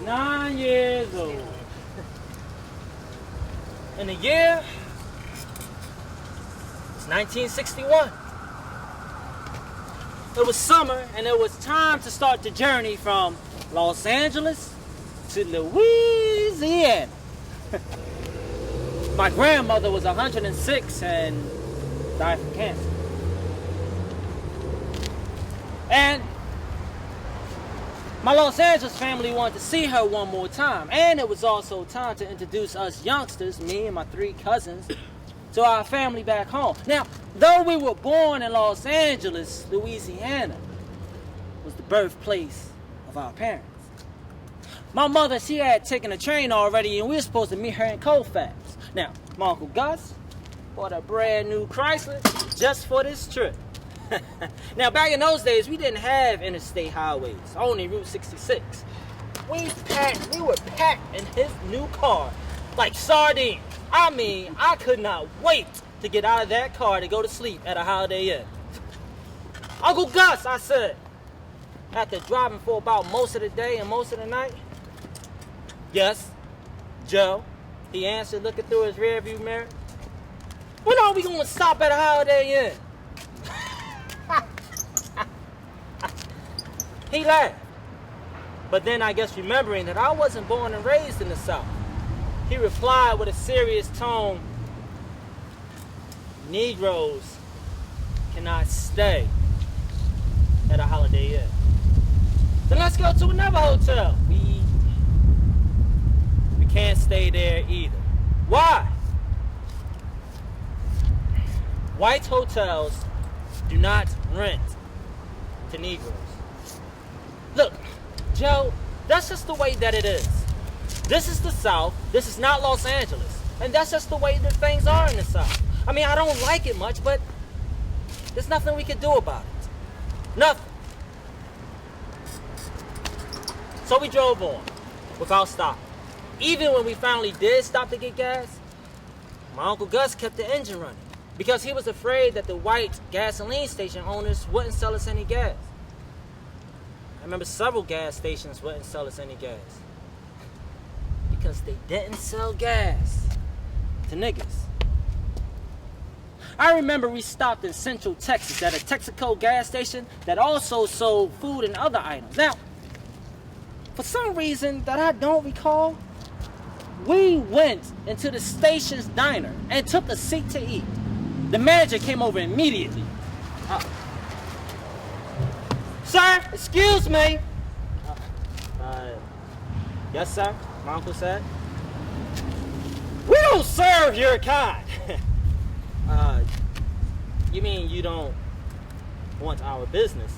9 years old. In the year, it's 1961. It was summer, and it was time to start the journey from Los Angeles to Louisiana. My grandmother was 106 and died from cancer. And my Los Angeles family wanted to see her one more time. And it was also time to introduce us youngsters, me and my 3 cousins, to our family back home. Now, though we were born in Los Angeles, Louisiana was the birthplace of our parents. My mother, she had taken a train already, and we were supposed to meet her in Colfax. Now, my Uncle Gus bought a brand new Chrysler just for this trip. Now, back in those days, we didn't have interstate highways, only Route 66. We were packed in his new car like sardines. I mean, I could not wait to get out of that car to go to sleep at a Holiday Inn. Uncle Gus, I said, after driving for about most of the day and most of the night. Yes, Joe, he answered, looking through his rearview mirror. When are we going to stop at a Holiday Inn? He laughed. But then I guess remembering that I wasn't born and raised in the South, he replied with a serious tone, Negroes cannot stay at a Holiday Inn. Then let's go to another hotel. We can't stay there either. Why? White hotels do not rent to Negroes. Look, Joe, that's just the way that it is. This is the South. This is not Los Angeles. And that's just the way that things are in the South. I mean, I don't like it much, but there's nothing we can do about it. Nothing. So we drove on without stopping. Even when we finally did stop to get gas, my Uncle Gus kept the engine running because he was afraid that the white gasoline station owners wouldn't sell us any gas. I remember several gas stations wouldn't sell us any gas because they didn't sell gas to niggas. I remember we stopped in Central Texas at a Texaco gas station that also sold food and other items. Now, for some reason that I don't recall, we went into the station's diner and took a seat to eat. The manager came over immediately. Sir, excuse me. Yes, sir, my uncle said. We don't serve your kind. You mean you don't want our business?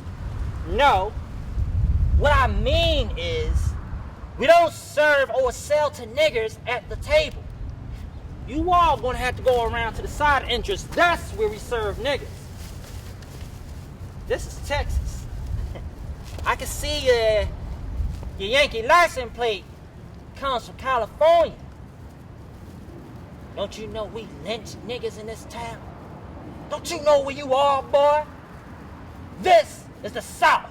No. What I mean is, we don't serve or sell to niggers at the table. You all gonna have to go around to the side entrance. That's where we serve niggers. This is Texas. I can see your Yankee license plate comes from California. Don't you know we lynch niggas in this town? Don't you know where you are, boy? This is the South.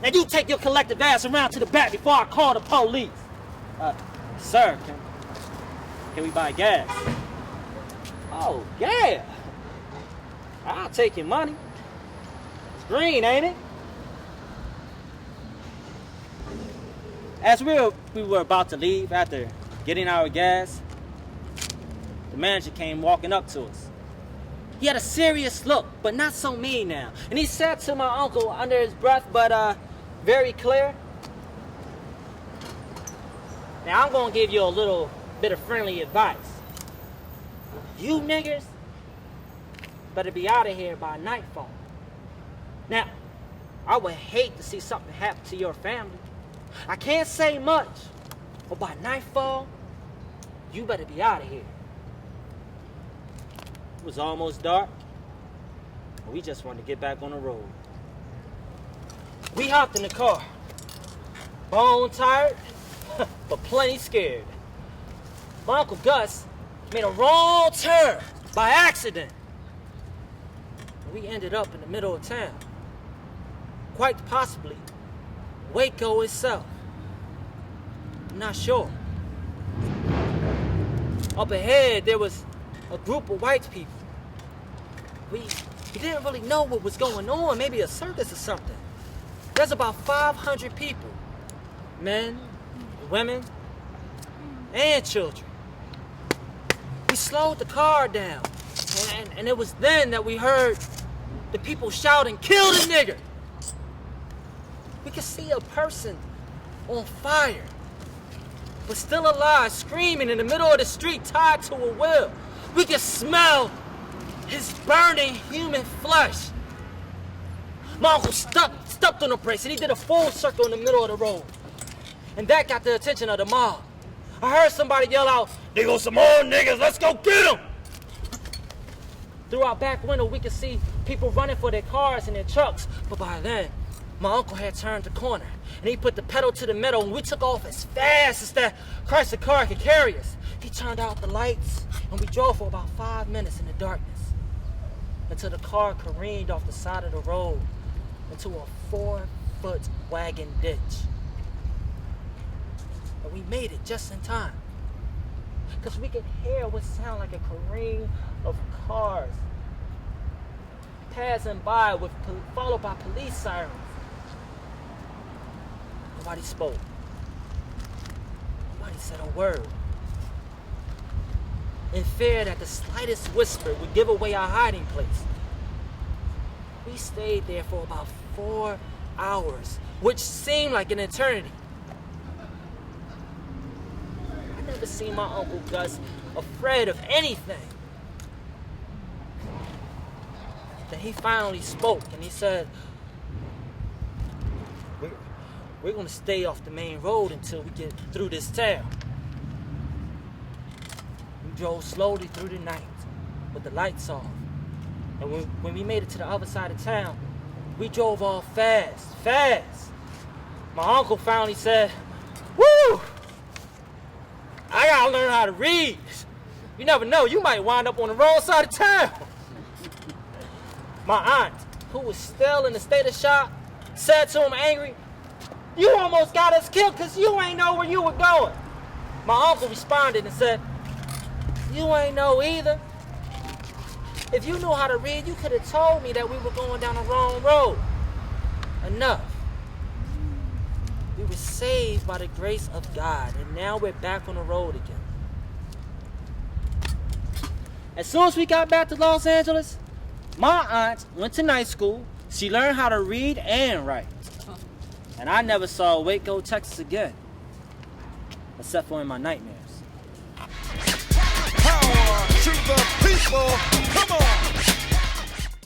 Now you take your collective ass around to the back before I call the police. Sir, can we buy gas? Oh, yeah. I'll take your money. It's green, ain't it? As we were about to leave after getting our gas, the manager came walking up to us. He had a serious look, but not so mean now. And he said to my uncle under his breath, but very clear, now I'm gonna give you a little bit of friendly advice. You niggers better be out of here by nightfall. Now, I would hate to see something happen to your family. I can't say much, but by nightfall, you better be out of here. It was almost dark, and we just wanted to get back on the road. We hopped in the car, bone tired, but plenty scared. My Uncle Gus made a wrong turn by accident. And we ended up in the middle of town. Quite possibly Waco itself. I'm not sure. Up ahead, there was a group of white people. We didn't really know what was going on, maybe a circus or something. There's about 500 people, men, women, and children. We slowed the car down, and it was then that we heard the people shouting, "Kill the nigger!" We could see a person on fire, but still alive, screaming in the middle of the street, tied to a wheel. We could smell his burning human flesh. My uncle stepped on the brakes and he did a full circle in the middle of the road. And that got the attention of the mob. I heard somebody yell out, "There go some more niggas, let's go get them!" Through our back window, we could see people running for their cars and their trucks. But by then, my uncle had turned the corner and he put the pedal to the metal and we took off as fast as that Chrysler car could carry us. He turned out the lights and we drove for about 5 minutes in the darkness until the car careened off the side of the road into a 4-foot wagon ditch. And we made it just in time because we could hear what sounded like a careen of cars passing by, followed by police sirens. Nobody spoke. Nobody said a word. In fear that the slightest whisper would give away our hiding place. We stayed there for about 4 hours, which seemed like an eternity. I never seen my Uncle Gus afraid of anything. Then he finally spoke and he said, we're going to stay off the main road until we get through this town. We drove slowly through the night with the lights off. And when we made it to the other side of town, we drove off fast. My uncle finally said, "Woo! I gotta learn how to read. You never know, you might wind up on the wrong side of town." My aunt, who was still in a state of shock, said to him angry, "You almost got us killed because you ain't know where you were going." My uncle responded and said, "You ain't know either. If you knew how to read, you could have told me that we were going down the wrong road." Enough. We were saved by the grace of God, and now we're back on the road again. As soon as we got back to Los Angeles, my aunt went to night school. She learned how to read and write. And I never saw Waco, Texas again, except for in my nightmares. Power to the people.